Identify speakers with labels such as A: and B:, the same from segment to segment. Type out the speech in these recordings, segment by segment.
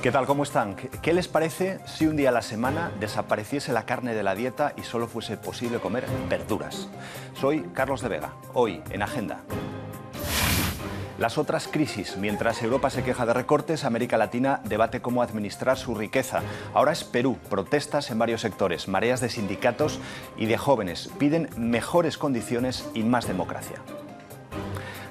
A: ¿Qué tal? ¿Cómo están? ¿Qué les parece si un día a la semana desapareciese la carne de la dieta y solo fuese posible comer verduras? Soy Carlos de Vega. Hoy, en Agenda. Las otras crisis. Mientras Europa se queja de recortes, América Latina debate cómo administrar su riqueza. Ahora es Perú. Protestas en varios sectores. Mareas de sindicatos y de jóvenes piden mejores condiciones y más democracia.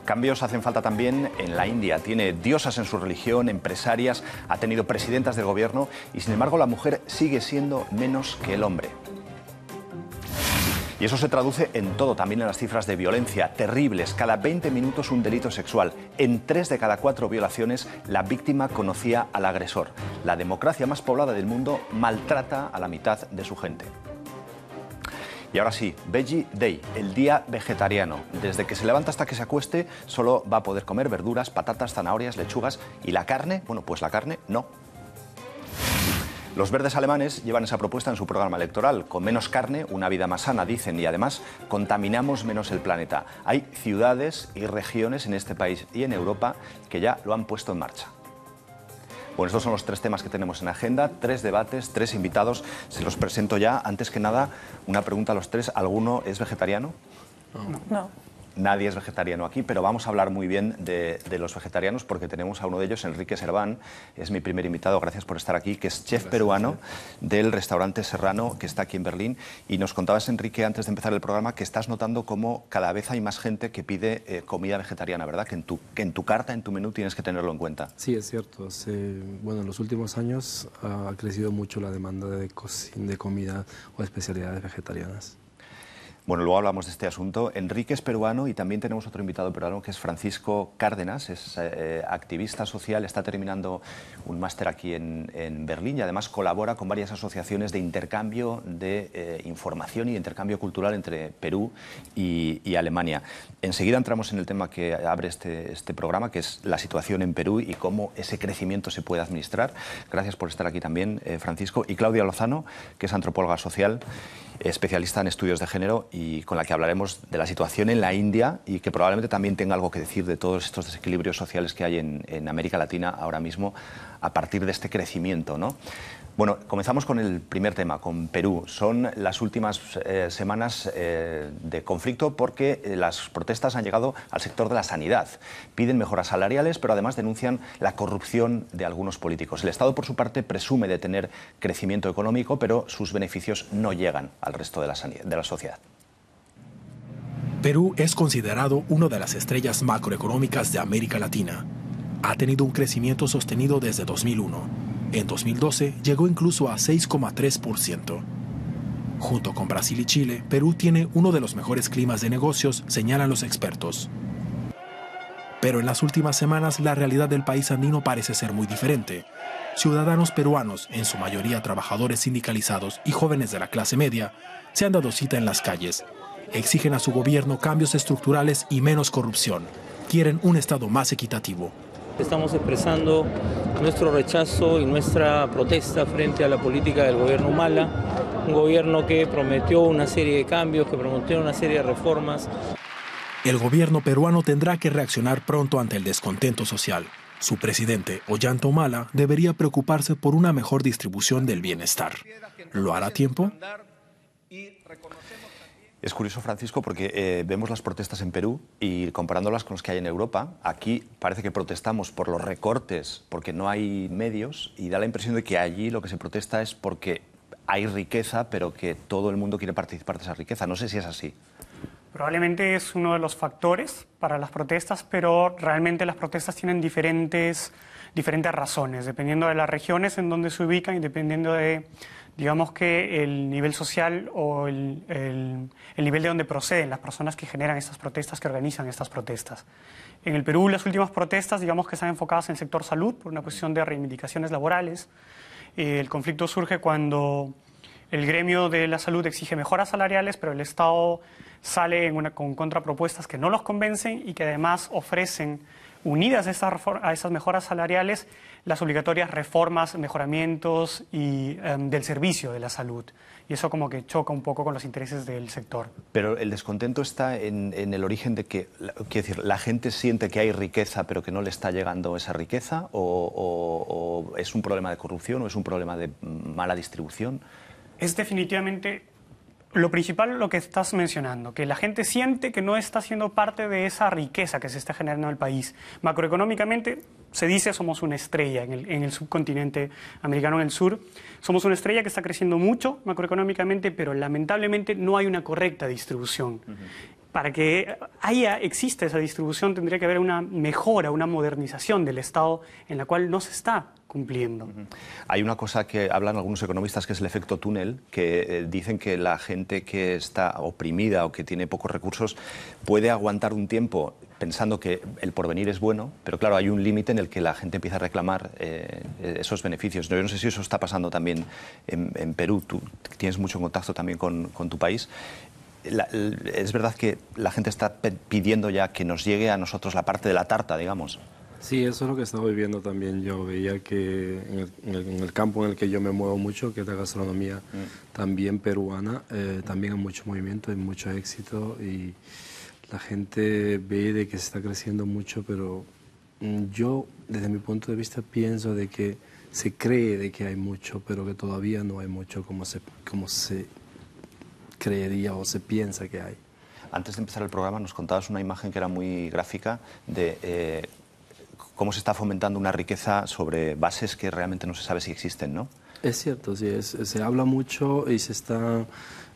A: Cambios hacen falta también en la India. Tiene diosas en su religión, empresarias, ha tenido presidentas del gobierno y, sin embargo, la mujer sigue siendo menos que el hombre. Y eso se traduce en todo, también en las cifras de violencia terribles. Cada 20 minutos un delito sexual. En 3 de cada 4 violaciones la víctima conocía al agresor. La democracia más poblada del mundo maltrata a la mitad de su gente. Y ahora sí, Veggie Day, el día vegetariano. Desde que se levanta hasta que se acueste, solo va a poder comer verduras, patatas, zanahorias, lechugas. ¿Y la carne? Bueno, pues la carne no. Los verdes alemanes llevan esa propuesta en su programa electoral. Con menos carne, una vida más sana, dicen, y además contaminamos menos el planeta. Hay ciudades y regiones en este país y en Europa que ya lo han puesto en marcha. Bueno, estos son los 3 temas que tenemos en agenda, 3 debates, 3 invitados. Se los presento ya. Antes que nada, una pregunta a los 3. ¿Alguno es vegetariano?
B: No.
A: Nadie es vegetariano aquí, pero vamos a hablar muy bien de los vegetarianos porque tenemos a uno de ellos, Enrique Serván, es mi primer invitado, gracias por estar aquí, que es chef peruano del restaurante Serrano, que está aquí en Berlín. Y nos contabas, Enrique, antes de empezar el programa, que estás notando cómo cada vez hay más gente que pide comida vegetariana, ¿verdad? Que en tu carta, en tu menú, tienes que tenerlo en cuenta.
C: Sí, es cierto. Bueno, en los últimos años ha crecido mucho la demanda de comida o especialidades vegetarianas.
A: Bueno, luego hablamos de este asunto. Enrique es peruano y también tenemos otro invitado peruano que es Francisco Cárdenas, es activista social, está terminando un máster aquí en Berlín y además colabora con varias asociaciones de intercambio de información y de intercambio cultural entre Perú y Alemania. Enseguida entramos en el tema que abre este programa, que es la situación en Perú y cómo ese crecimiento se puede administrar. Gracias por estar aquí también, Francisco. Y Claudia Lozano, que es antropóloga social, especialista en estudios de género y con la que hablaremos de la situación en la India y que probablemente también tenga algo que decir de todos estos desequilibrios sociales que hay en América Latina ahora mismo a partir de este crecimiento, ¿no? Bueno, comenzamos con el primer tema, con Perú. Son las últimas semanas de conflicto porque las protestas han llegado al sector de la sanidad. Piden mejoras salariales, pero además denuncian la corrupción de algunos políticos. El Estado, por su parte, presume de tener crecimiento económico, pero sus beneficios no llegan al resto de la sociedad.
D: Perú es considerado una de las estrellas macroeconómicas de América Latina. Ha tenido un crecimiento sostenido desde 2001. En 2012 llegó incluso a 6,3%. Junto con Brasil y Chile, Perú tiene uno de los mejores climas de negocios, señalan los expertos. Pero en las últimas semanas la realidad del país andino parece ser muy diferente. Ciudadanos peruanos, en su mayoría trabajadores sindicalizados y jóvenes de la clase media, se han dado cita en las calles. Exigen a su gobierno cambios estructurales y menos corrupción. Quieren un Estado más equitativo.
E: Estamos expresando nuestro rechazo y nuestra protesta frente a la política del gobierno Humala, un gobierno que prometió una serie de cambios, que prometió una serie de reformas.
D: El gobierno peruano tendrá que reaccionar pronto ante el descontento social. Su presidente, Ollanta Humala, debería preocuparse por una mejor distribución del bienestar. ¿Lo hará a tiempo?
A: Es curioso, Francisco, porque vemos las protestas en Perú y comparándolas con las que hay en Europa, aquí parece que protestamos por los recortes, porque no hay medios, y da la impresión de que allí lo que se protesta es porque hay riqueza, pero que todo el mundo quiere participar de esa riqueza. No sé si es así.
B: Probablemente es uno de los factores para las protestas, pero realmente las protestas tienen diferentes razones, dependiendo de las regiones en donde se ubican y dependiendo de, digamos que el nivel social o el nivel de donde proceden las personas que generan estas protestas, que organizan estas protestas. En el Perú las últimas protestas, digamos que están enfocadas en el sector salud por una cuestión de reivindicaciones laborales. El conflicto surge cuando el gremio de la salud exige mejoras salariales, pero el Estado sale con contrapropuestas que no los convencen y que además ofrecen unidas a esas mejoras salariales, las obligatorias reformas, mejoramientos y del servicio de la salud. Y eso como que choca un poco con los intereses del sector.
A: Pero el descontento está en el origen de que, quiero decir, la gente siente que hay riqueza pero que no le está llegando esa riqueza, o es un problema de corrupción o es un problema de mala distribución.
B: Es definitivamente lo principal lo que estás mencionando, que la gente siente que no está siendo parte de esa riqueza que se está generando en el país. Macroeconómicamente, se dice, somos una estrella en el subcontinente americano, en el sur. Somos una estrella que está creciendo mucho macroeconómicamente, pero lamentablemente no hay una correcta distribución. Para que exista esa distribución tendría que haber una mejora, una modernización del Estado en la cual no se está cumpliendo.
A: Hay una cosa que hablan algunos economistas que es el efecto túnel, que dicen que la gente que está oprimida o que tiene pocos recursos puede aguantar un tiempo pensando que el porvenir es bueno, pero claro, hay un límite en el que la gente empieza a reclamar esos beneficios. Yo no sé si eso está pasando también en Perú. Tú tienes mucho contacto también con tu país. ¿Es verdad que la gente está pidiendo ya que nos llegue a nosotros la parte de la tarta, digamos?
C: Sí, eso es lo que estaba viviendo también. Yo veía que en el campo en el que yo me muevo mucho, que es la gastronomía también peruana, también hay mucho movimiento, hay mucho éxito y la gente ve de que se está creciendo mucho, pero yo, desde mi punto de vista, pienso de que se cree de que hay mucho, pero que todavía no hay mucho como se creería o se piensa que hay.
A: Antes de empezar el programa nos contabas una imagen que era muy gráfica de cómo se está fomentando una riqueza sobre bases que realmente no se sabe si existen, ¿no?
C: Es cierto, sí, se habla mucho y se está...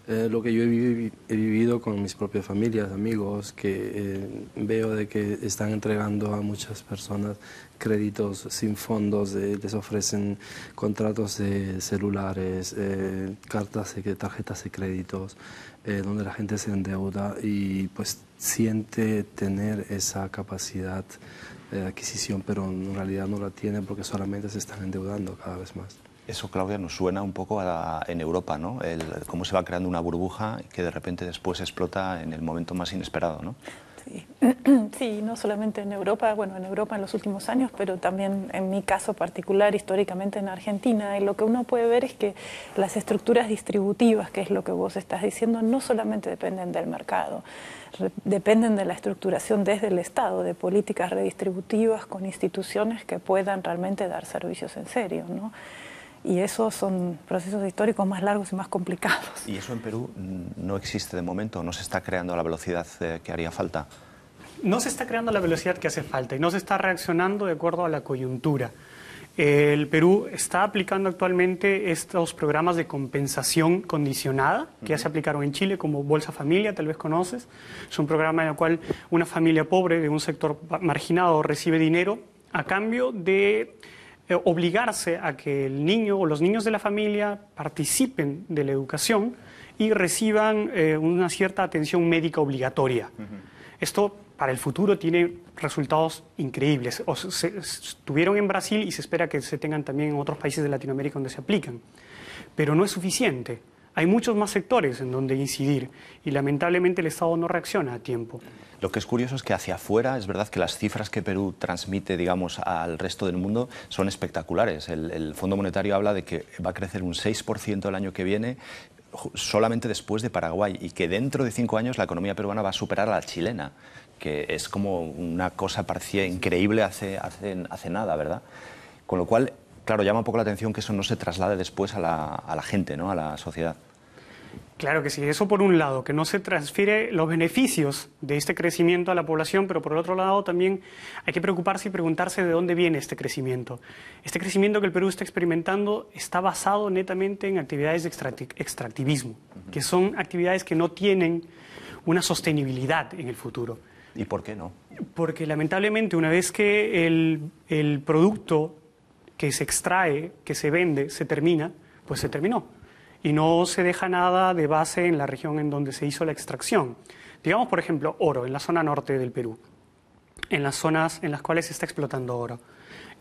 C: lo que yo he vivido con mis propias familias, amigos, que veo de que están entregando a muchas personas créditos sin fondos, les ofrecen contratos de celulares, tarjetas de créditos, donde la gente se endeuda y pues siente tener esa capacidad de adquisición, pero en realidad no la tiene porque solamente se están endeudando cada vez más.
A: Eso, Claudia, nos suena un poco en Europa, ¿no? Cómo se va creando una burbuja que de repente después explota en el momento más inesperado, ¿no?
F: Sí. Sí, no solamente en Europa, bueno, en Europa en los últimos años, pero también en mi caso particular, históricamente en Argentina. Y lo que uno puede ver es que las estructuras distributivas, que es lo que vos estás diciendo, no solamente dependen del mercado, dependen de la estructuración desde el Estado, de políticas redistributivas con instituciones que puedan realmente dar servicios en serio, ¿no? Y esos son procesos históricos más largos y más complicados.
A: ¿Y eso en Perú no existe de momento? ¿No se está creando a la velocidad que haría falta?
B: No se está creando a la velocidad que hace falta y no se está reaccionando de acuerdo a la coyuntura. El Perú está aplicando actualmente estos programas de compensación condicionada que ya se aplicaron en Chile, como Bolsa Familia, tal vez conoces. Es un programa en el cual una familia pobre de un sector marginado recibe dinero a cambio de obligarse a que el niño o los niños de la familia participen de la educación y reciban una cierta atención médica obligatoria. Esto para el futuro tiene resultados increíbles. Estuvieron en Brasil y se espera que se tengan también en otros países de Latinoamérica donde se aplican. Pero no es suficiente. Hay muchos más sectores en donde incidir y lamentablemente el Estado no reacciona a tiempo.
A: Lo que es curioso es que hacia afuera es verdad que las cifras que Perú transmite, digamos, al resto del mundo son espectaculares. El Fondo Monetario habla de que va a crecer un 6% el año que viene, solamente después de Paraguay, y que dentro de 5 años la economía peruana va a superar a la chilena, que es como una cosa parecía increíble hace nada, ¿verdad? Con lo cual, claro, llama un poco la atención que eso no se traslade después a la gente, ¿no? A la sociedad.
B: Claro que sí, eso por un lado, que no se transfiere los beneficios de este crecimiento a la población, pero por el otro lado también hay que preocuparse y preguntarse de dónde viene este crecimiento. Este crecimiento que el Perú está experimentando está basado netamente en actividades de extractivismo, que son actividades que no tienen una sostenibilidad en el futuro.
A: ¿Y por qué no?
B: Porque lamentablemente una vez que el producto que se extrae, que se vende, se termina, pues se terminó. Y no se deja nada de base en la región en donde se hizo la extracción. Digamos, por ejemplo, oro, en la zona norte del Perú, en las zonas en las cuales se está explotando oro.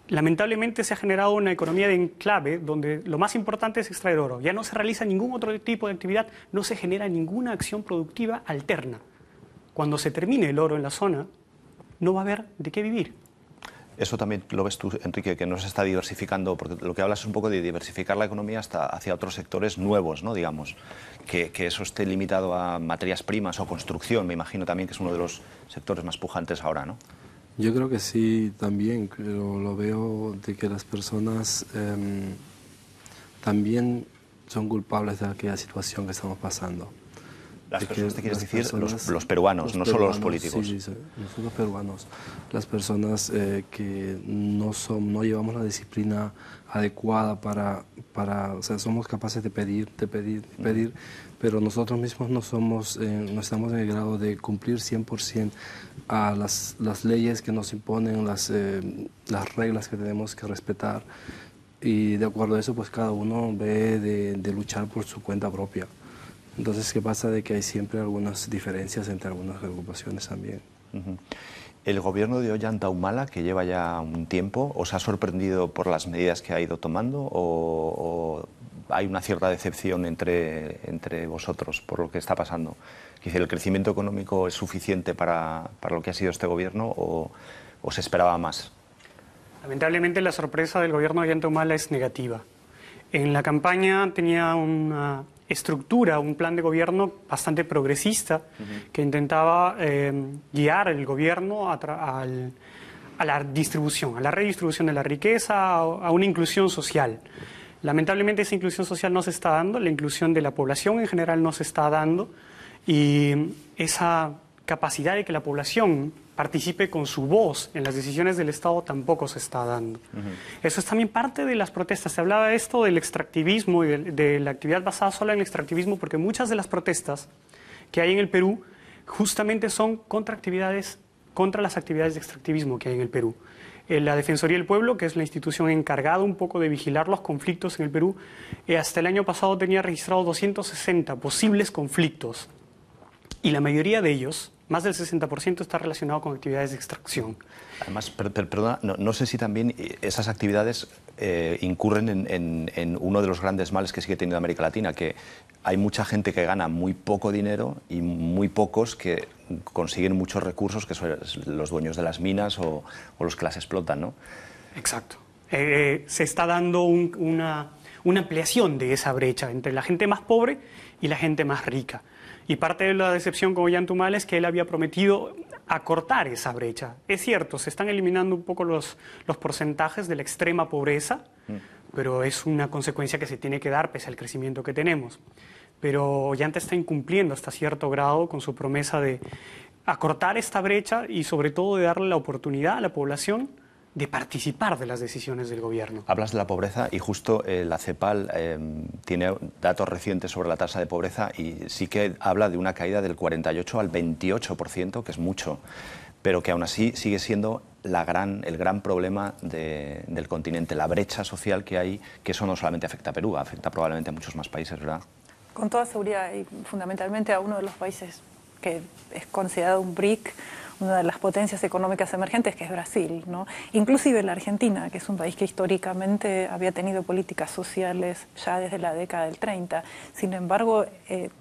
B: Lamentablemente se ha generado una economía de enclave donde lo más importante es extraer oro. Ya no se realiza ningún otro tipo de actividad, no se genera ninguna acción productiva alterna. Cuando se termine el oro en la zona, no va a haber de qué vivir.
A: Eso también lo ves tú, Enrique, que no se está diversificando, porque lo que hablas es un poco de diversificar la economía hasta hacia otros sectores nuevos, ¿no? Digamos, que eso esté limitado a materias primas o construcción, me imagino también que es uno de los sectores más pujantes ahora, ¿no?
C: Yo creo que sí, también, pero lo veo de que las personas también son culpables de aquella situación que estamos pasando.
A: Las personas, te quieres decir, los peruanos, no solo los políticos.
C: Sí, nosotros peruanos, las personas que no llevamos la disciplina adecuada o sea, somos capaces de pedir, pero nosotros mismos no estamos en el grado de cumplir 100% a las leyes que nos imponen, las reglas que tenemos que respetar, y de acuerdo a eso, pues cada uno ve de luchar por su cuenta propia. Entonces, ¿qué pasa? De que hay siempre algunas diferencias entre algunas agrupaciones también.
A: ¿El gobierno de Ollanta Humala, que lleva ya un tiempo, os ha sorprendido por las medidas que ha ido tomando o hay una cierta decepción entre vosotros por lo que está pasando? Es decir, ¿el crecimiento económico es suficiente para lo que ha sido este gobierno o se esperaba más?
B: Lamentablemente la sorpresa del gobierno de Ollanta Humala es negativa. En la campaña tenía una estructura, un plan de gobierno bastante progresista que intentaba guiar el gobierno a la distribución, a la redistribución de la riqueza, a una inclusión social. Lamentablemente esa inclusión social no se está dando, la inclusión de la población en general no se está dando, y esa capacidad de que la población participe con su voz en las decisiones del Estado tampoco se está dando. Eso es también parte de las protestas. Se hablaba de esto del extractivismo y de la actividad basada solo en el extractivismo, porque muchas de las protestas que hay en el Perú justamente son contra las actividades de extractivismo que hay en el Perú. La Defensoría del Pueblo, que es la institución encargada un poco de vigilar los conflictos en el Perú, hasta el año pasado tenía registrado 260 posibles conflictos, y la mayoría de ellos, más del 60%, está relacionado con actividades de extracción.
A: Además, perdona, no sé si también esas actividades incurren en uno de los grandes males que sigue teniendo América Latina, que hay mucha gente que gana muy poco dinero y muy pocos que consiguen muchos recursos, que son los dueños de las minas o los que las explotan, ¿no?
B: Exacto. Se está dando una ampliación de esa brecha entre la gente más pobre y la gente más rica. Y parte de la decepción con Ollanta Humala es que él había prometido acortar esa brecha. Es cierto, se están eliminando un poco los porcentajes de la extrema pobreza, pero es una consecuencia que se tiene que dar pese al crecimiento que tenemos. Pero Ollanta está incumpliendo hasta cierto grado con su promesa de acortar esta brecha y sobre todo de darle la oportunidad a la población de participar de las decisiones del gobierno.
A: Hablas de la pobreza y justo la CEPAL tiene datos recientes sobre la tasa de pobreza y sí que habla de una caída del 48 al 28%, que es mucho, pero que aún así sigue siendo el gran problema del continente, la brecha social que hay, que eso no solamente afecta a Perú, afecta probablemente a muchos más países, ¿verdad?
F: Con toda seguridad, y fundamentalmente a uno de los países que es considerado un BRIC, una de las potencias económicas emergentes, que es Brasil, ¿no? Inclusive la Argentina, que es un país que históricamente había tenido políticas sociales ya desde la década del 30. Sin embargo,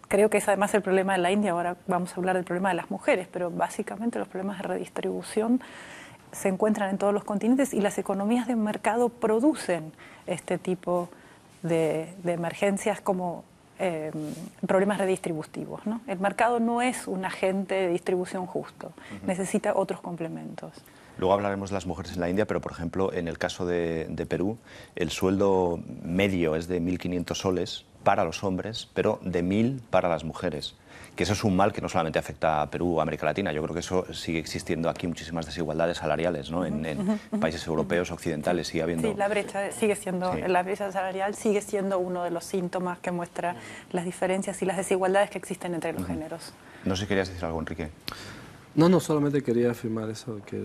F: creo que es además el problema de la India. Ahora vamos a hablar del problema de las mujeres, pero básicamente los problemas de redistribución se encuentran en todos los continentes y las economías de mercado producen este tipo de emergencias como problemas redistributivos, ¿no? El mercado no es un agente de distribución justo, necesita otros complementos.
A: Luego hablaremos de las mujeres en la India, pero por ejemplo, en el caso de Perú, el sueldo medio es de 1.500 soles para los hombres, pero de 1.000 para las mujeres. Que eso es un mal que no solamente afecta a Perú o a América Latina, yo creo que eso sigue existiendo aquí, muchísimas desigualdades salariales, ¿no? En países europeos, occidentales, sigue habiendo...
F: Sí, la brecha sigue siendo, la brecha salarial sigue siendo uno de los síntomas que muestra las diferencias y las desigualdades que existen entre los géneros.
A: No sé si querías decir algo, Enrique.
C: No, solamente quería afirmar eso, que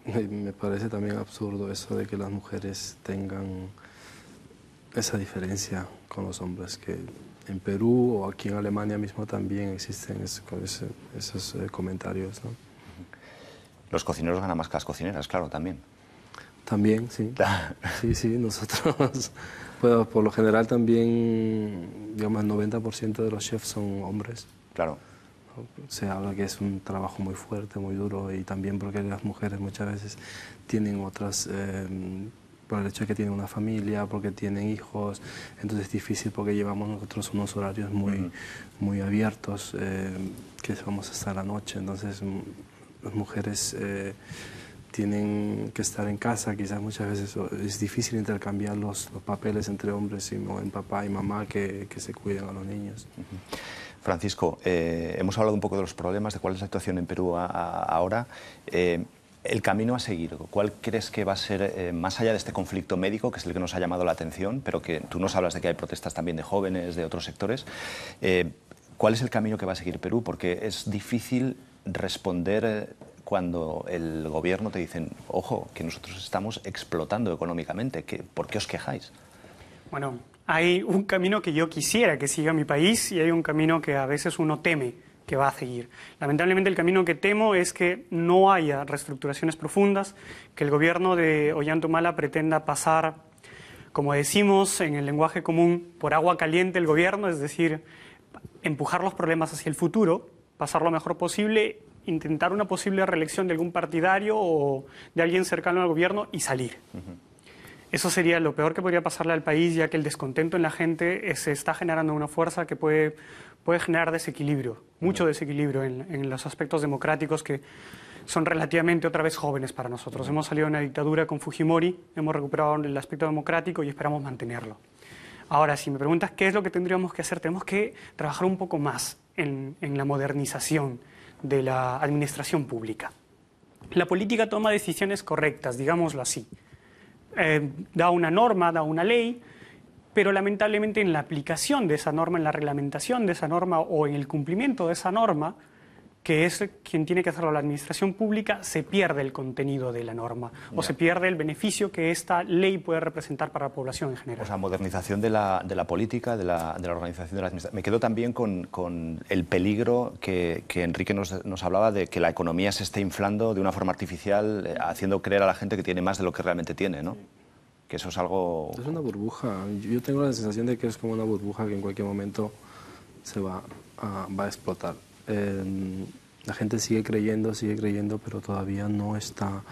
C: me parece también absurdo eso de que las mujeres tengan esa diferencia con los hombres, que en Perú o aquí en Alemania mismo también existen esos comentarios, ¿no?
A: Los cocineros ganan más que las cocineras, claro, también.
C: También, sí. Sí, nosotros, pues, por lo general también, digamos, el 90% de los chefs son hombres.
A: Claro.
C: Se habla que es un trabajo muy fuerte, muy duro, y también porque las mujeres muchas veces tienen otras, por el hecho de que tienen una familia, porque tienen hijos, entonces es difícil porque llevamos nosotros unos horarios muy abiertos, que vamos a estar a la noche, entonces las mujeres tienen que estar en casa, quizás muchas veces es difícil intercambiar los papeles entre hombres y en papá y mamá que se cuiden a los niños.
A: Francisco, hemos hablado un poco de los problemas, de cuál es la situación en Perú ahora. El camino a seguir, ¿cuál crees que va a ser, más allá de este conflicto médico, que es el que nos ha llamado la atención, pero que tú nos hablas de que hay protestas también de jóvenes, de otros sectores, ¿cuál es el camino que va a seguir Perú? Porque es difícil responder cuando el gobierno te dicen, ojo, que nosotros estamos explotando económicamente, ¿por qué os quejáis?
B: Bueno, hay un camino que yo quisiera que siga mi país y hay un camino que a veces uno teme que va a seguir. Lamentablemente el camino que temo es que no haya reestructuraciones profundas, que el gobierno de Ollanta Humala pretenda pasar, como decimos en el lenguaje común, por agua caliente el gobierno, es decir, empujar los problemas hacia el futuro, pasar lo mejor posible, intentar una posible reelección de algún partidario o de alguien cercano al gobierno y salir. Eso sería lo peor que podría pasarle al país, ya que el descontento en la gente se está generando una fuerza que puede generar desequilibrio, mucho desequilibrio en los aspectos democráticos que son relativamente otra vez jóvenes para nosotros. Hemos salido de una dictadura con Fujimori, hemos recuperado el aspecto democrático y esperamos mantenerlo. Ahora, si me preguntas qué es lo que tendríamos que hacer, tenemos que trabajar un poco más en la modernización de la administración pública. La política toma decisiones correctas, digámoslo así. Da una norma, da una ley, pero lamentablemente en la aplicación de esa norma, en la reglamentación de esa norma o en el cumplimiento de esa norma, que es quien tiene que hacerlo la administración pública, se pierde el contenido de la norma o se pierde el beneficio que esta ley puede representar para la población en general.
A: O sea, modernización de la política, de la organización de la administración. Me quedo también con el peligro que Enrique nos hablaba de que la economía se esté inflando de una forma artificial, haciendo creer a la gente que tiene más de lo que realmente tiene, ¿no? Que eso es algo...
C: Es una burbuja. Yo tengo la sensación de que es como una burbuja que en cualquier momento se va a explotar. La gente sigue creyendo, pero todavía no está,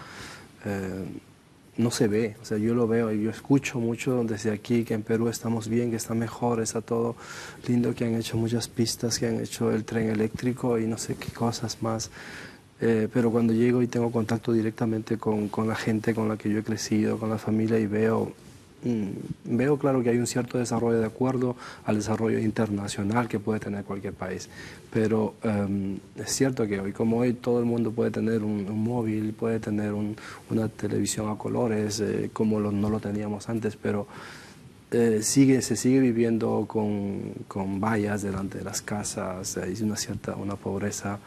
C: no se ve. O sea, yo lo veo y yo escucho mucho desde aquí que en Perú estamos bien, que está mejor, está todo lindo, que han hecho muchas pistas, que han hecho el tren eléctrico y no sé qué cosas más. Pero cuando llego y tengo contacto directamente con la gente con la que yo he crecido, con la familia, y veo claro que hay un cierto desarrollo de acuerdo al desarrollo internacional que puede tener cualquier país, pero es cierto que hoy como hoy todo el mundo puede tener un móvil, puede tener una televisión a colores, como no lo teníamos antes, pero se sigue viviendo con vallas delante de las casas, hay una pobreza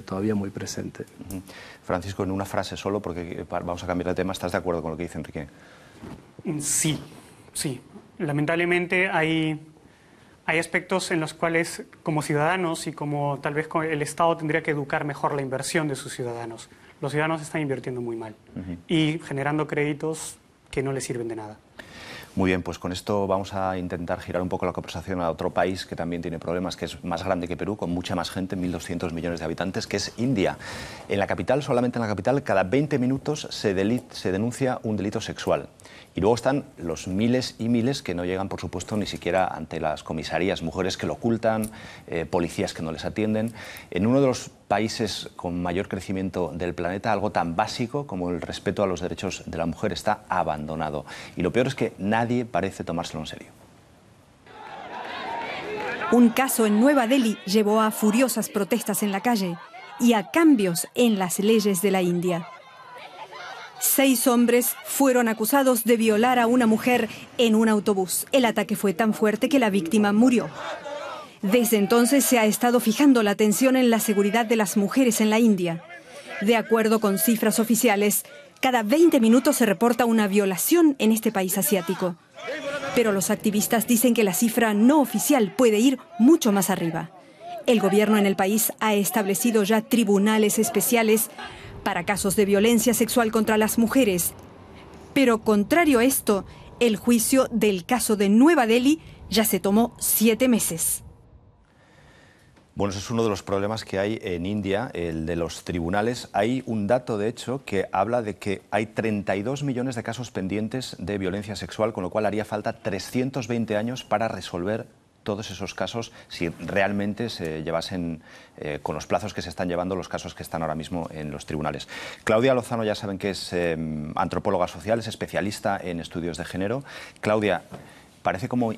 C: todavía muy presente.
A: Francisco, en una frase solo, porque vamos a cambiar de tema, ¿estás de acuerdo con lo que dice Enrique?
B: Sí, sí. Lamentablemente hay aspectos en los cuales como ciudadanos y como tal vez el Estado tendría que educar mejor la inversión de sus ciudadanos. Los ciudadanos están invirtiendo muy mal y generando créditos que no les sirven de nada.
A: Muy bien, pues con esto vamos a intentar girar un poco la conversación a otro país que también tiene problemas, que es más grande que Perú, con mucha más gente, 1.200 millones de habitantes, que es India. En la capital, solamente en la capital, cada 20 minutos se denuncia un delito sexual. Y luego están los miles y miles que no llegan, por supuesto, ni siquiera ante las comisarías, mujeres que lo ocultan, policías que no les atienden. En uno de los países con mayor crecimiento del planeta, algo tan básico como el respeto a los derechos de la mujer está abandonado. Y lo peor es que nadie parece tomárselo en serio.
G: Un caso en Nueva Delhi llevó a furiosas protestas en la calle y a cambios en las leyes de la India. 6 hombres fueron acusados de violar a una mujer en un autobús. El ataque fue tan fuerte que la víctima murió. Desde entonces se ha estado fijando la atención en la seguridad de las mujeres en la India. De acuerdo con cifras oficiales, cada 20 minutos se reporta una violación en este país asiático. Pero los activistas dicen que la cifra no oficial puede ir mucho más arriba. El gobierno en el país ha establecido ya tribunales especiales para casos de violencia sexual contra las mujeres. Pero contrario a esto, el juicio del caso de Nueva Delhi ya se tomó 7 meses.
A: Bueno, ese es uno de los problemas que hay en India, el de los tribunales. Hay un dato, de hecho, que habla de que hay 32 millones de casos pendientes de violencia sexual, con lo cual haría falta 320 años para resolver todos esos casos si realmente se llevasen con los plazos que se están llevando los casos que están ahora mismo en los tribunales. Claudia Lozano, ya saben que es antropóloga social, es especialista en estudios de género. Claudia, parece como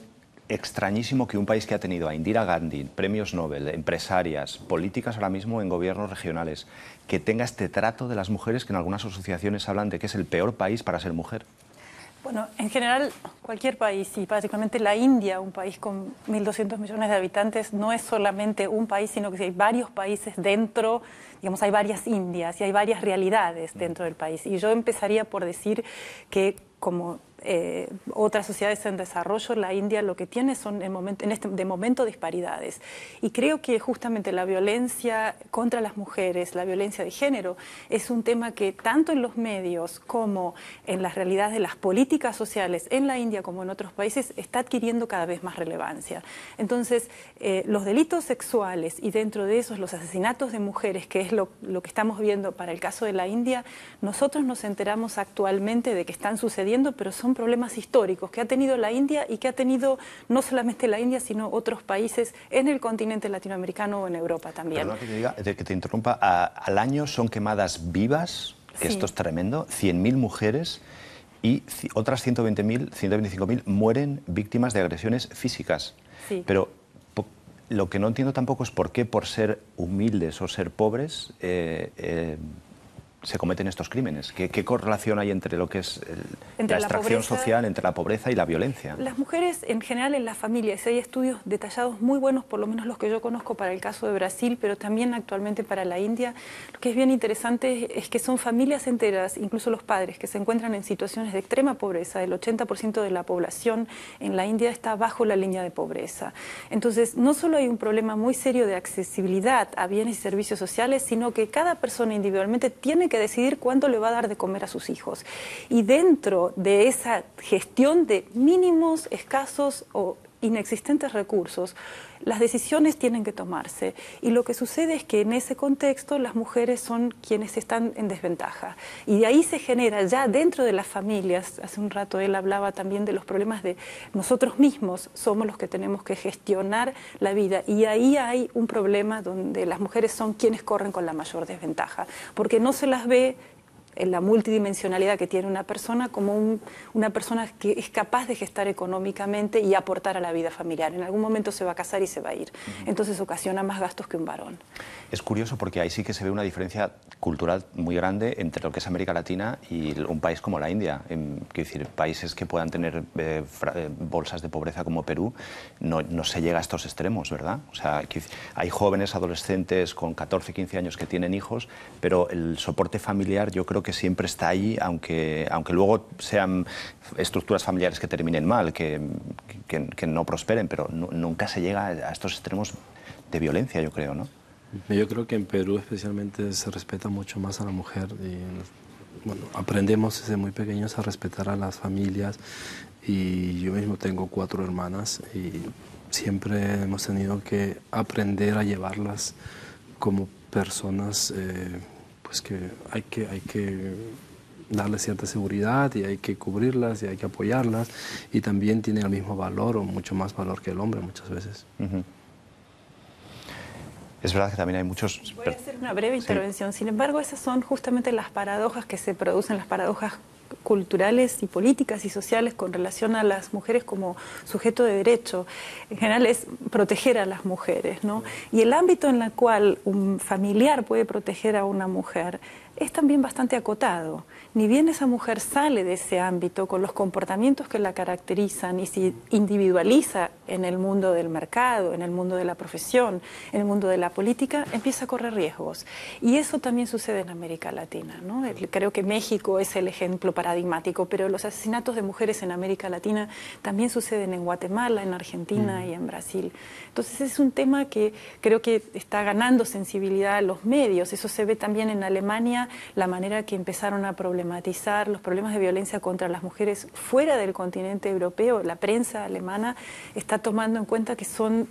A: extrañísimo que un país que ha tenido a Indira Gandhi, premios Nobel, empresarias, políticas ahora mismo en gobiernos regionales, que tenga este trato de las mujeres que en algunas asociaciones hablan de que es el peor país para ser mujer.
F: Bueno, en general, cualquier país, y particularmente la India, un país con 1.200 millones de habitantes, no es solamente un país, sino que hay varios países dentro, digamos, hay varias Indias y hay varias realidades dentro del país. Y yo empezaría por decir que, como otras sociedades en desarrollo, la India lo que tiene son de momento disparidades. Y creo que justamente la violencia contra las mujeres, la violencia de género, es un tema que tanto en los medios como en las realidades de las políticas sociales en la India como en otros países está adquiriendo cada vez más relevancia. Entonces, los delitos sexuales y dentro de esos los asesinatos de mujeres, que es lo que estamos viendo para el caso de la India, nosotros nos enteramos actualmente de que están sucediendo, pero son problemas históricos que ha tenido la India y que ha tenido no solamente la India, sino otros países en el continente latinoamericano o en Europa también.
A: Perdón que te interrumpa, al año son quemadas vivas, que
F: Sí.
A: esto es tremendo, 100.000 mujeres y otras 120.000, 125.000 mueren víctimas de agresiones físicas.
F: Sí.
A: Pero lo que no entiendo tampoco es por qué, por ser humildes o ser pobres, se cometen estos crímenes. ¿Qué correlación hay entre lo que es la extracción social, entre la pobreza y la violencia?
F: Las mujeres, en general, en las familias, hay estudios detallados muy buenos, por lo menos los que yo conozco para el caso de Brasil, pero también actualmente para la India. Lo que es bien interesante es que son familias enteras, incluso los padres, que se encuentran en situaciones de extrema pobreza. El 80% de la población en la India está bajo la línea de pobreza. Entonces, no solo hay un problema muy serio de accesibilidad a bienes y servicios sociales, sino que cada persona individualmente tiene que decidir cuánto le va a dar de comer a sus hijos. Y dentro de esa gestión de mínimos, escasos o inexistentes recursos, las decisiones tienen que tomarse. Y lo que sucede es que en ese contexto las mujeres son quienes están en desventaja. Y de ahí se genera ya dentro de las familias, hace un rato él hablaba también de los problemas de nosotros mismos, somos los que tenemos que gestionar la vida. Y ahí hay un problema donde las mujeres son quienes corren con la mayor desventaja, porque no se las ve en la multidimensionalidad que tiene una persona como una persona que es capaz de gestar económicamente y aportar a la vida familiar. En algún momento se va a casar y se va a ir. Entonces ocasiona más gastos que un varón.
A: Es curioso porque ahí sí que se ve una diferencia cultural muy grande entre lo que es América Latina y un país como la India. Quiero decir, países que puedan tener bolsas de pobreza como Perú, no se llega a estos extremos, ¿verdad? O sea, hay jóvenes, adolescentes con 14, 15 años que tienen hijos, pero el soporte familiar yo creo que siempre está ahí, aunque luego sean estructuras familiares que terminen mal, que no prosperen, pero nunca se llega a estos extremos de violencia, yo creo, ¿no?
C: Yo creo que en Perú especialmente se respeta mucho más a la mujer y bueno, aprendemos desde muy pequeños a respetar a las familias y yo mismo tengo 4 hermanas y siempre hemos tenido que aprender a llevarlas como personas pues que hay que darles cierta seguridad y hay que cubrirlas y hay que apoyarlas y también tienen el mismo valor o mucho más valor que el hombre muchas veces.
A: Es verdad que también hay muchos...
F: Voy a hacer una breve intervención. Sin embargo, esas son justamente las paradojas que se producen, las paradojas culturales y políticas y sociales con relación a las mujeres como sujeto de derecho. En general es proteger a las mujeres, ¿no? Y el ámbito en el cual un familiar puede proteger a una mujer es también bastante acotado. Ni bien esa mujer sale de ese ámbito con los comportamientos que la caracterizan y se individualiza en el mundo del mercado, en el mundo de la profesión, en el mundo de la política, empieza a correr riesgos. Y eso también sucede en América Latina, ¿no? Creo que México es el ejemplo paradigmático, pero los asesinatos de mujeres en América Latina también suceden en Guatemala, en Argentina y en Brasil. Entonces es un tema que creo que está ganando sensibilidad a los medios. Eso se ve también en Alemania, la manera que empezaron a problematizar los problemas de violencia contra las mujeres fuera del continente europeo. La prensa alemana está tomando en cuenta que son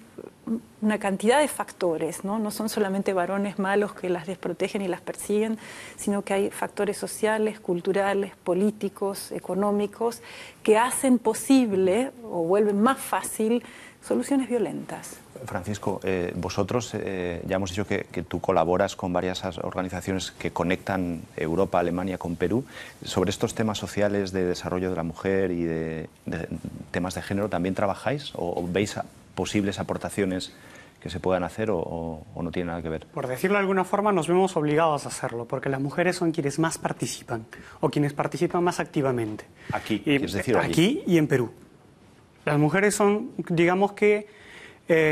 F: una cantidad de factores, ¿no? No son solamente varones malos que las desprotegen y las persiguen, sino que hay factores sociales, culturales, políticos, económicos, que hacen posible o vuelven más fácil soluciones violentas.
A: Francisco, vosotros ya hemos dicho que tú colaboras con varias organizaciones que conectan Europa, Alemania con Perú. Sobre estos temas sociales de desarrollo de la mujer y de temas de género, ¿también trabajáis o veis posibles aportaciones que se puedan hacer o no tiene nada que ver?
B: Por decirlo de alguna forma, nos vemos obligados a hacerlo, porque las mujeres son quienes más participan o quienes participan más activamente.
A: Aquí, es decir,
B: aquí y en Perú. Las mujeres son, digamos que,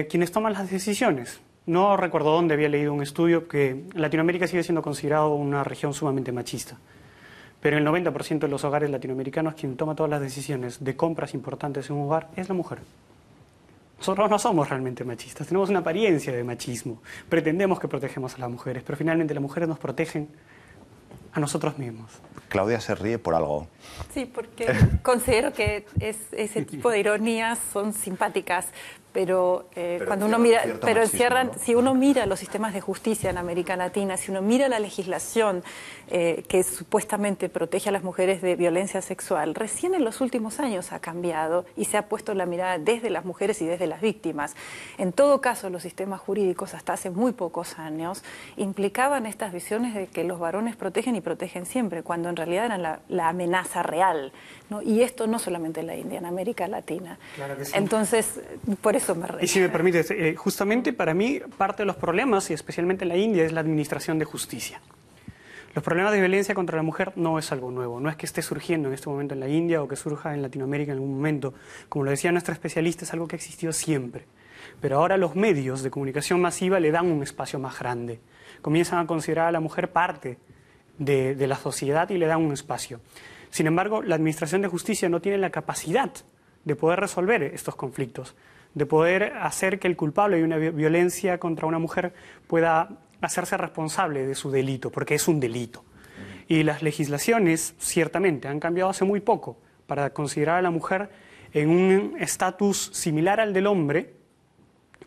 B: quienes toman las decisiones. No recuerdo dónde había leído un estudio que Latinoamérica sigue siendo considerado una región sumamente machista. Pero el 90% de los hogares latinoamericanos, quien toma todas las decisiones de compras importantes en un hogar, es la mujer. Nosotros no somos realmente machistas, tenemos una apariencia de machismo. Pretendemos que protegemos a las mujeres, pero finalmente las mujeres nos protegen a nosotros mismos.
A: Claudia se ríe por algo.
F: Sí, porque considero que ese tipo de ironías son simpáticas, pero cuando uno mira, pero encierran, ¿no? Si uno mira los sistemas de justicia en América Latina, si uno mira la legislación que supuestamente protege a las mujeres de violencia sexual, recién en los últimos años ha cambiado y se ha puesto la mirada desde las mujeres y desde las víctimas. En todo caso, los sistemas jurídicos hasta hace muy pocos años implicaban estas visiones de que los varones protegen y protegen siempre, cuando en realidad eran la amenaza real, ¿no? Y esto no solamente en la India, en América Latina.
B: Claro que sí.
F: Entonces, por eso me reí.
B: Y si me permites, justamente para mí parte de los problemas, y especialmente en la India, es la administración de justicia. Los problemas de violencia contra la mujer no es algo nuevo, no es que esté surgiendo en este momento en la India o que surja en Latinoamérica en algún momento. Como lo decía nuestra especialista, es algo que ha existido siempre. Pero ahora los medios de comunicación masiva le dan un espacio más grande. Comienzan a considerar a la mujer parte de la sociedad y le dan un espacio. Sin embargo, la administración de justicia no tiene la capacidad de poder resolver estos conflictos, de poder hacer que el culpable de una violencia contra una mujer pueda hacerse responsable de su delito, porque es un delito. Y las legislaciones, ciertamente, han cambiado hace muy poco para considerar a la mujer en un estatus similar al del hombre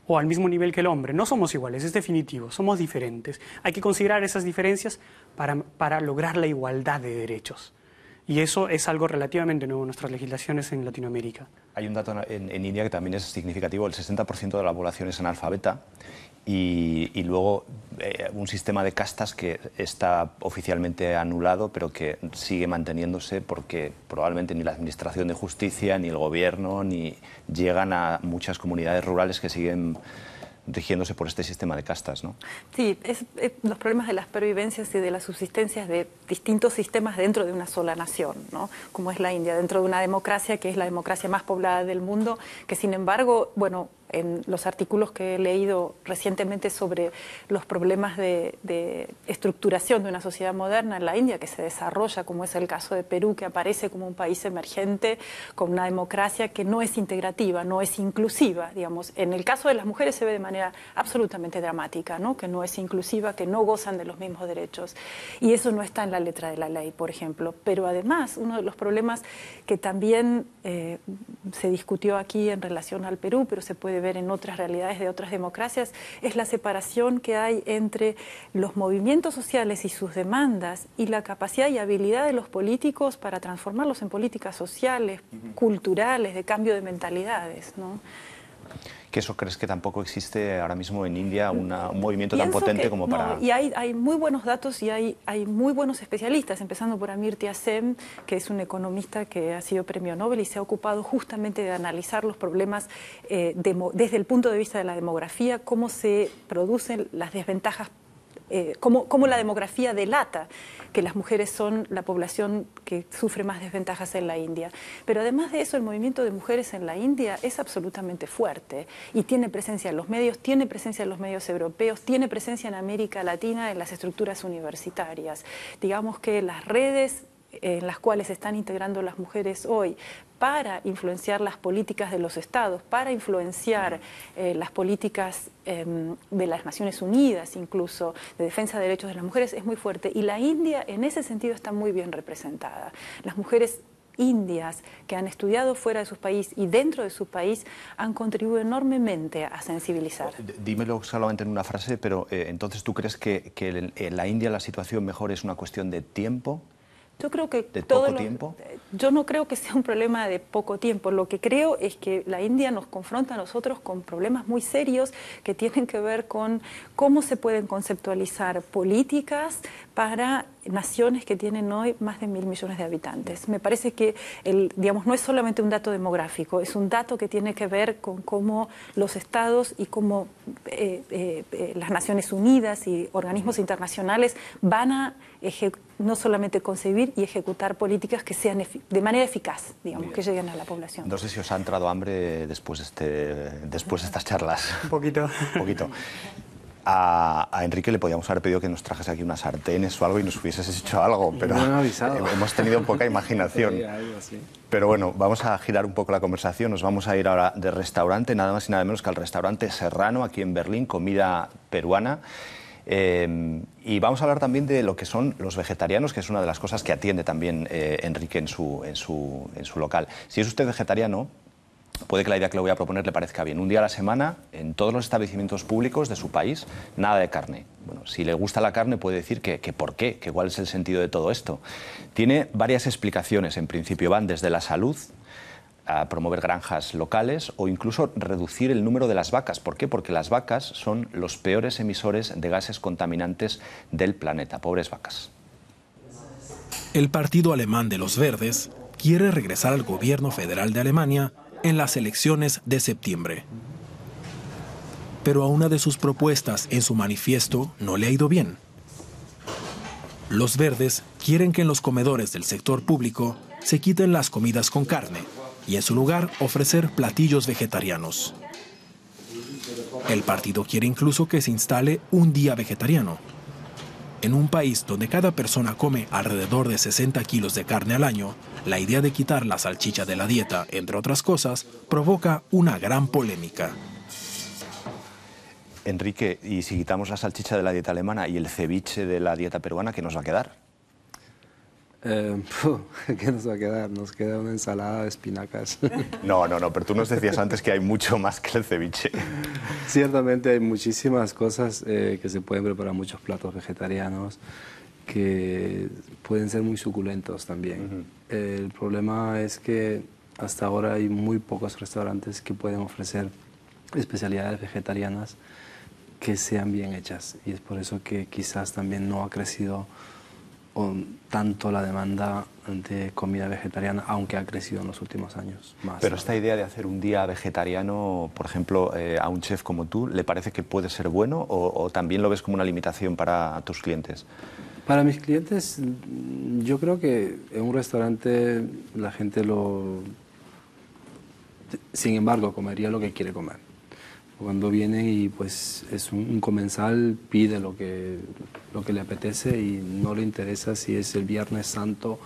B: o al mismo nivel que el hombre. No somos iguales, es definitivo, somos diferentes. Hay que considerar esas diferencias para lograr la igualdad de derechos. Y eso es algo relativamente nuevo en nuestras legislaciones en Latinoamérica.
A: Hay un dato en India que también es significativo, el 60% de la población es analfabeta y luego un sistema de castas que está oficialmente anulado pero que sigue manteniéndose porque probablemente ni la Administración de Justicia ni el Gobierno ni llegan a muchas comunidades rurales que siguen rigiéndose por este sistema de castas, ¿no?
F: Sí, los problemas de las pervivencias y de las subsistencias de distintos sistemas dentro de una sola nación, ¿no? Como es la India, dentro de una democracia que es la democracia más poblada del mundo, que sin embargo, bueno, en los artículos que he leído recientemente sobre los problemas de estructuración de una sociedad moderna en la India, que se desarrolla, como es el caso de Perú, que aparece como un país emergente con una democracia que no es integrativa, no es inclusiva, digamos. En el caso de las mujeres se ve de manera absolutamente dramática, ¿no? Que no es inclusiva, que no gozan de los mismos derechos. Y eso no está en la letra de la ley, por ejemplo. Pero además, uno de los problemas que también se discutió aquí en relación al Perú, pero se puede ver en otras realidades de otras democracias, es la separación que hay entre los movimientos sociales y sus demandas y la capacidad y habilidad de los políticos para transformarlos en políticas sociales, culturales, de cambio de mentalidades, ¿no?
A: ¿Que eso crees que tampoco existe ahora mismo en India un movimiento tan potente como para...?
F: No, y hay muy buenos datos y hay muy buenos especialistas, empezando por Amartya Sen, que es un economista que ha sido premio Nobel y se ha ocupado justamente de analizar los problemas desde el punto de vista de la demografía, cómo se producen las desventajas, cómo la demografía delata que las mujeres son la población que sufre más desventajas en la India. Pero además de eso, el movimiento de mujeres en la India es absolutamente fuerte y tiene presencia en los medios, tiene presencia en los medios europeos, tiene presencia en América Latina en las estructuras universitarias. Digamos que las redes en las cuales se están integrando las mujeres hoy para influenciar las políticas de los estados, para influenciar las políticas de las Naciones Unidas, incluso de defensa de derechos de las mujeres, es muy fuerte. Y la India en ese sentido está muy bien representada. Las mujeres indias que han estudiado fuera de su país y dentro de su país han contribuido enormemente a sensibilizar.
A: Dímelo solamente en una frase, pero entonces ¿tú crees que en la India la situación mejor es una cuestión de tiempo?
F: Yo creo que
A: ¿De poco tiempo?
F: Yo no creo que sea un problema de poco tiempo. Lo que creo es que la India nos confronta a nosotros con problemas muy serios que tienen que ver con cómo se pueden conceptualizar políticas para naciones que tienen hoy más de 1.000 millones de habitantes. Me parece que digamos, no es solamente un dato demográfico, es un dato que tiene que ver con cómo los estados y cómo las Naciones Unidas y organismos internacionales van a no solamente concebir y ejecutar políticas que sean de manera eficaz, digamos, que lleguen a la población.
A: No sé si os ha entrado hambre después de estas charlas.
B: Un poquito.
A: Un poquito. A Enrique le podíamos haber pedido que nos trajese aquí unas sartenes o algo y nos hubieses hecho algo, pero hemos tenido poca imaginación.
C: Sí, algo así.
A: Pero bueno, vamos a girar un poco la conversación. Nos vamos a ir ahora de restaurante, nada más y nada menos que al restaurante Serrano, aquí en Berlín, comida peruana. Y vamos a hablar también de lo que son los vegetarianos, que es una de las cosas que atiende también Enrique en su local. Si es usted vegetariano, puede que la idea que le voy a proponer le parezca bien. Un día a la semana, en todos los establecimientos públicos de su país, nada de carne. Bueno, si le gusta la carne puede decir que por qué, que cuál es el sentido de todo esto. Tiene varias explicaciones, en principio van desde la salud, a promover granjas locales o incluso reducir el número de las vacas. ¿Por qué? Porque las vacas son los peores emisores de gases contaminantes del planeta. Pobres vacas.
D: El partido alemán de los Verdes quiere regresar al gobierno federal de Alemania en las elecciones de septiembre. Pero a una de sus propuestas en su manifiesto no le ha ido bien. Los Verdes quieren que en los comedores del sector público se quiten las comidas con carne y en su lugar ofrecer platillos vegetarianos. El partido quiere incluso que se instale un día vegetariano. En un país donde cada persona come alrededor de 60 kilos de carne al año, la idea de quitar la salchicha de la dieta, entre otras cosas, provoca una gran polémica.
A: Enrique, y si quitamos la salchicha de la dieta alemana y el ceviche de la dieta peruana, ¿qué nos va a quedar?
C: ¿Qué nos va a quedar? Nos queda una ensalada de espinacas.
A: No, pero tú nos decías antes que hay mucho más que el ceviche.
C: Ciertamente hay muchísimas cosas que se pueden preparar, muchos platos vegetarianos que pueden ser muy suculentos también. El problema es que hasta ahora hay muy pocos restaurantes que pueden ofrecer especialidades vegetarianas que sean bien hechas, y es por eso que quizás también no ha crecido tanto la demanda de comida vegetariana, aunque ha crecido en los últimos años más.
A: Pero esta idea de hacer un día vegetariano, por ejemplo, a un chef como tú, ¿le parece que puede ser bueno o también lo ves como una limitación para tus clientes?
C: Para mis clientes, yo creo que en un restaurante la gente sin embargo, comería lo que quiere comer. Cuando viene y pues es un comensal, pide lo que le apetece y no le interesa si es el Viernes Santo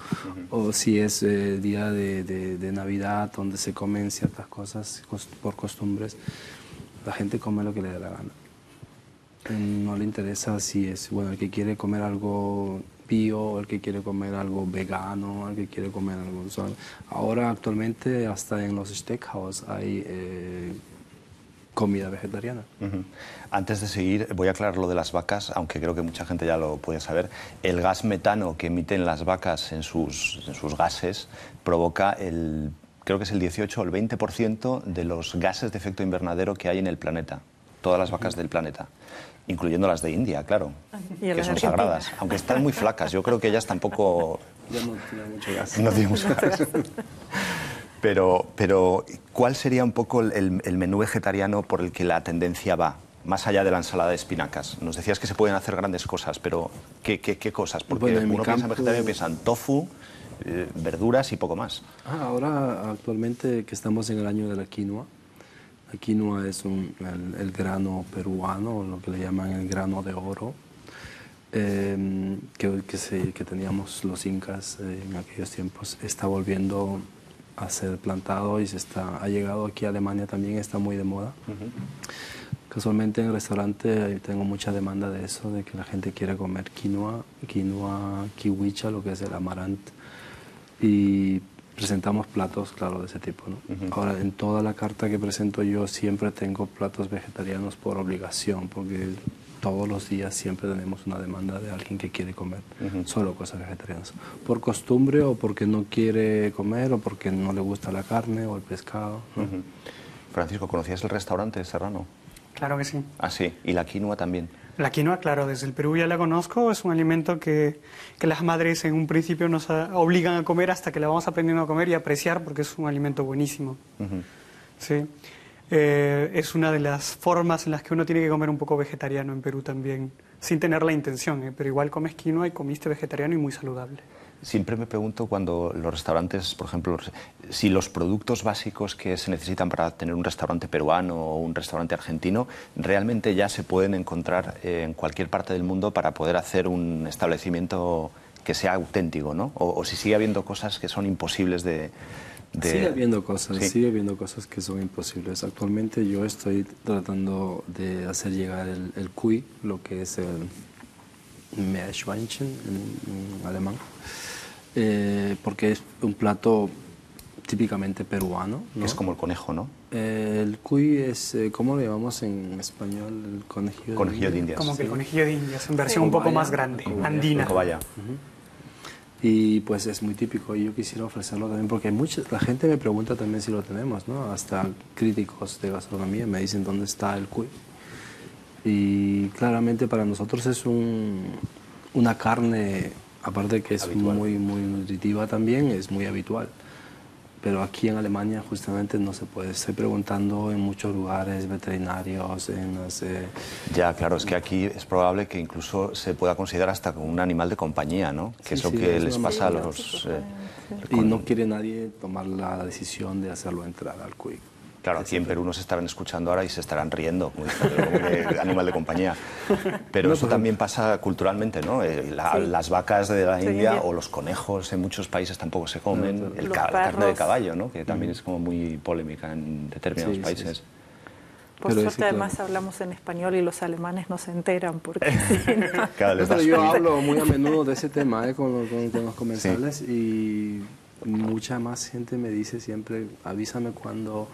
C: o si es día de Navidad, donde se comen ciertas cosas por costumbres. La gente come lo que le da la gana. No le interesa si es, bueno, el que quiere comer algo bio, el que quiere comer algo vegano, el que quiere comer algo... Ahora actualmente hasta en los steakhouse hay comida vegetariana.
A: Antes de seguir, voy a aclarar lo de las vacas, aunque creo que mucha gente ya lo puede saber. El gas metano que emiten las vacas en sus gases provoca creo que es el 18 o el 20% de los gases de efecto invernadero que hay en el planeta. Todas las vacas del planeta, incluyendo las de India, claro, que son sagradas, aunque están muy flacas. Yo creo que ellas tampoco...
C: Ya no tienen mucho gas.
A: No tienen mucho gas. Pero, ¿cuál sería un poco el menú vegetariano por el que la tendencia va, más allá de la ensalada de espinacas? Nos decías que se pueden hacer grandes cosas, pero ¿qué cosas? Porque
C: bueno,
A: uno piensa en vegetariano y piensa en tofu, verduras y poco más.
C: Ahora, actualmente, que estamos en el año de la quinoa. La quinoa es el grano peruano, lo que le llaman el grano de oro, que teníamos los incas en aquellos tiempos. Está volviendo a ser plantado y ha llegado aquí a Alemania también, está muy de moda. Casualmente en el restaurante tengo mucha demanda de eso, de que la gente quiere comer quinoa kiwicha, lo que es el amaranth. Y presentamos platos, claro, de ese tipo, ¿no? Ahora, en toda la carta que presento yo siempre tengo platos vegetarianos por obligación, porque todos los días siempre tenemos una demanda de alguien que quiere comer solo cosas vegetarianas. Por costumbre o porque no quiere comer o porque no le gusta la carne o el pescado, ¿no?
A: Francisco, ¿conocías el restaurante Serrano?
B: Claro que sí.
A: Ah, sí. ¿Y la quinoa también?
B: La quinoa, claro, desde el Perú ya la conozco. Es un alimento que las madres en un principio nos obligan a comer hasta que la vamos aprendiendo a comer y a apreciar porque es un alimento buenísimo. Sí. Es una de las formas en las que uno tiene que comer un poco vegetariano en Perú también, sin tener la intención, pero igual comes quinoa y comiste vegetariano y muy saludable.
A: Siempre me pregunto cuando los restaurantes, por ejemplo, si los productos básicos que se necesitan para tener un restaurante peruano o un restaurante argentino realmente ya se pueden encontrar en cualquier parte del mundo para poder hacer un establecimiento que sea auténtico, ¿no? O si sigue habiendo cosas que son imposibles de...
C: Sigue habiendo cosas que son imposibles. Actualmente yo estoy tratando de hacer llegar el cuy, lo que es el Meerschweinchen en alemán, porque es un plato típicamente peruano, ¿no?
A: Es como el conejo, ¿no?
C: El cuy es, ¿cómo lo llamamos en español? El conejillo
A: de Indias.
B: Como que el conejillo de Indias, en versión un poco más grande, andina.
A: Cobaya.
C: Y pues es muy típico y yo quisiera ofrecerlo también porque la gente me pregunta también si lo tenemos, ¿no? Hasta críticos de gastronomía me dicen dónde está el cuy. Y claramente para nosotros es una carne, aparte que es
A: habitual.
C: muy nutritiva también, es muy habitual. Pero aquí en Alemania justamente no se puede. Estoy preguntando en muchos lugares veterinarios,
A: Ya, claro, es que aquí es probable que incluso se pueda considerar hasta como un animal de compañía, ¿no? Que
C: Sí,
A: eso que les
C: normal.
A: pasa a los...
C: y no quiere nadie tomar la decisión de hacerlo entrar al cuy.
A: Claro, aquí en Perú nos estarán escuchando ahora y se estarán riendo, como de animal de compañía. Pero eso también pasa culturalmente, ¿no? Las vacas de la India o los conejos en muchos países tampoco se comen. La carne de caballo, ¿no? Que también es como muy polémica en determinados países.
F: Por suerte, además, hablamos en español y los alemanes no se enteran porque
C: yo hablo muy a menudo de ese tema con los comensales y mucha más gente me dice siempre, avísame cuando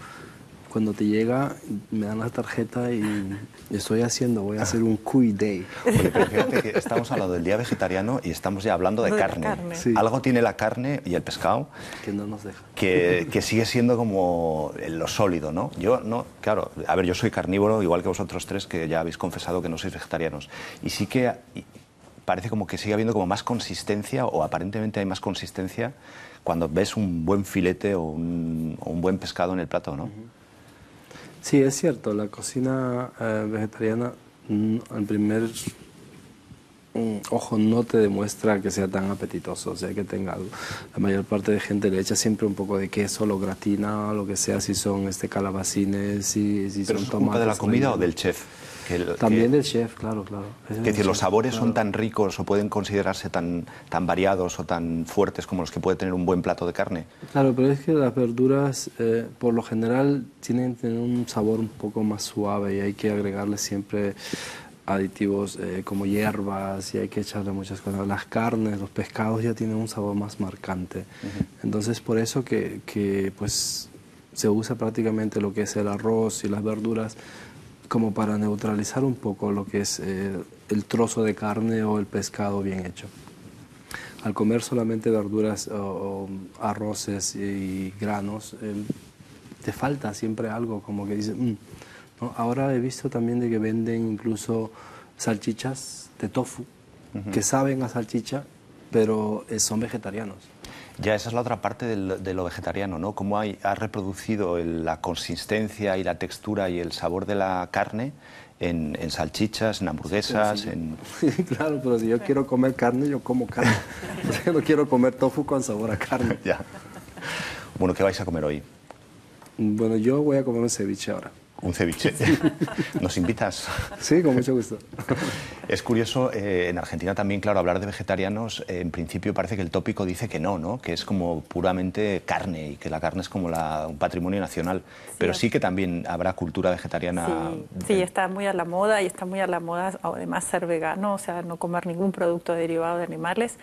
C: te llega, me dan la tarjeta y voy a hacer un cuy day.
A: Oye, pero fíjate que estamos hablando del día vegetariano y estamos ya hablando de carne.
C: Sí.
A: Algo tiene la carne y el pescado
C: que no nos deja.
A: Que sigue siendo como lo sólido, ¿no? Yo no, claro, a ver, yo soy carnívoro, igual que vosotros tres, que ya habéis confesado que no sois vegetarianos. Y sí que parece como que sigue habiendo como más consistencia, o aparentemente hay más consistencia, cuando ves un buen filete o un buen pescado en el plato, ¿no?
C: Sí, es cierto, la cocina vegetariana al primer ojo no te demuestra que sea tan apetitoso, o sea que tenga algo. La mayor parte de gente le echa siempre un poco de queso, lo gratina, o lo que sea, si son calabacines, si
A: ¿Pero
C: son
A: es
C: tomates.
A: culpa de la comida o del chef?
C: También del chef, claro.
A: Es decir, los sabores son tan ricos o pueden considerarse tan variados o tan fuertes como los que puede tener un buen plato de carne.
C: Claro, pero es que las verduras por lo general tienen que tener un sabor un poco más suave y hay que agregarle siempre aditivos como hierbas y hay que echarle muchas cosas. Las carnes, los pescados ya tienen un sabor más marcante. Entonces por eso que pues se usa prácticamente lo que es el arroz y las verduras como para neutralizar un poco lo que es el trozo de carne o el pescado bien hecho. Al comer solamente verduras o arroces y granos, te falta siempre algo, como que dices, ¿no? Ahora he visto también de que venden incluso salchichas de tofu, que saben a salchicha, pero son vegetarianos.
A: Ya, esa es la otra parte de lo vegetariano, ¿no? Cómo ha reproducido la consistencia y la textura y el sabor de la carne en salchichas, en hamburguesas,
C: Sí, claro, pero si yo quiero comer carne, yo como carne. O sea, no quiero comer tofu con sabor a carne.
A: Ya. Bueno, ¿qué vais a comer hoy?
C: Bueno, yo voy a comer un ceviche ahora.
A: Un ceviche. ¿Nos invitas?
C: Sí, con mucho gusto.
A: Es curioso, en Argentina también, claro, hablar de vegetarianos, en principio parece que el tópico dice que no, que es como puramente carne y que la carne es como un patrimonio nacional. Sí, pero sí que también habrá cultura vegetariana.
F: Sí, está muy a la moda y está muy a la moda además ser vegano, o sea, no comer ningún producto derivado de animales.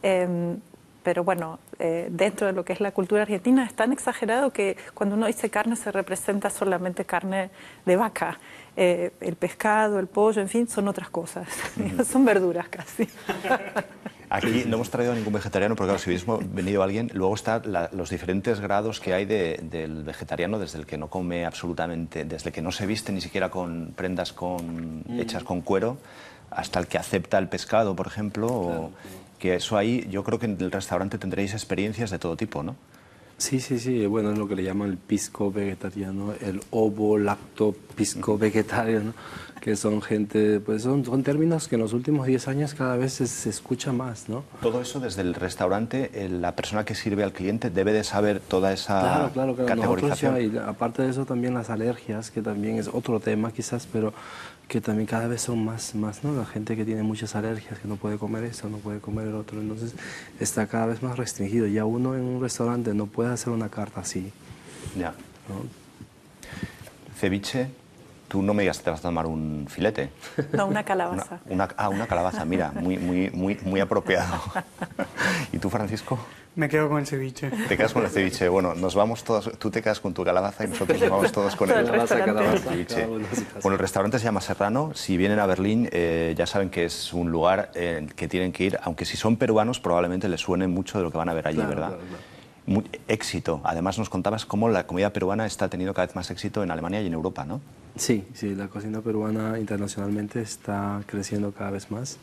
F: Pero bueno, dentro de lo que es la cultura argentina es tan exagerado que cuando uno dice carne se representa solamente carne de vaca. El pescado, el pollo, en fin, son otras cosas. Son verduras casi.
A: Aquí no hemos traído a ningún vegetariano, porque claro, si hubiésemos venido alguien, luego están los diferentes grados que hay del vegetariano, desde el que no come absolutamente, desde el que no se viste ni siquiera con prendas hechas con cuero, hasta el que acepta el pescado, por ejemplo, o que eso ahí, yo creo que en el restaurante tendréis experiencias de todo tipo, ¿no?
C: Sí, sí, sí, bueno, es lo que le llaman el pisco vegetariano, el ovo-lacto pisco vegetariano, que son gente, pues son términos que en los últimos 10 años cada vez se escucha más, ¿no?
A: Todo eso desde el restaurante, la persona que sirve al cliente debe de saber toda esa categorización.
C: Nosotros ya, y aparte de eso también las alergias, que también es otro tema quizás, pero que también cada vez son más, ¿no? La gente que tiene muchas alergias, que no puede comer esto, no puede comer el otro, entonces está cada vez más restringido. Ya uno en un restaurante no puede hacer una carta así.
A: Ya.
C: ¿No?
A: Ceviche, tú no me digas que te vas a tomar un filete.
F: No, una calabaza.
A: Una calabaza, mira, muy apropiado. ¿Y tú, Francisco?
B: Me quedo con el ceviche.
A: Te quedas con el ceviche. Bueno, nos vamos todos, tú te quedas con tu calabaza y nosotros nos vamos todos con el ceviche. Bueno, el restaurante se llama Serrano. Si vienen a Berlín, ya saben que es un lugar que tienen que ir, aunque si son peruanos probablemente les suene mucho de lo que van a ver allí, ¿verdad? Claro. Éxito. Además nos contabas cómo la comida peruana está teniendo cada vez más éxito en Alemania y en Europa, ¿no?
C: Sí, sí, la cocina peruana internacionalmente está creciendo cada vez más.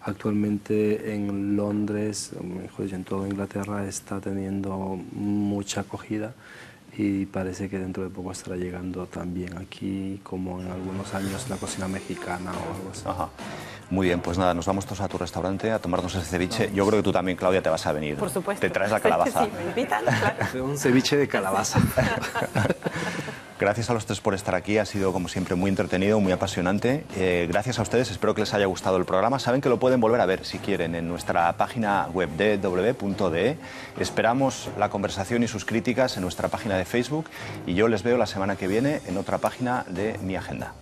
C: Actualmente en Londres, mejor dicho, en toda Inglaterra está teniendo mucha acogida y parece que dentro de poco estará llegando también aquí, como en algunos años, la cocina mexicana o algo así.
A: Ajá. Muy bien, pues nada, nos vamos todos a tu restaurante a tomarnos ese ceviche. Yo creo que tú también, Claudia, te vas a venir.
F: Por supuesto.
A: Te traes la calabaza.
F: Sí, me invitan, claro.
C: Un ceviche de calabaza.
A: Gracias a los tres por estar aquí, ha sido como siempre muy entretenido, muy apasionante. Gracias a ustedes, espero que les haya gustado el programa. Saben que lo pueden volver a ver si quieren en nuestra página web dw.de. Esperamos la conversación y sus críticas en nuestra página de Facebook y yo les veo la semana que viene en otra página de Mi Agenda.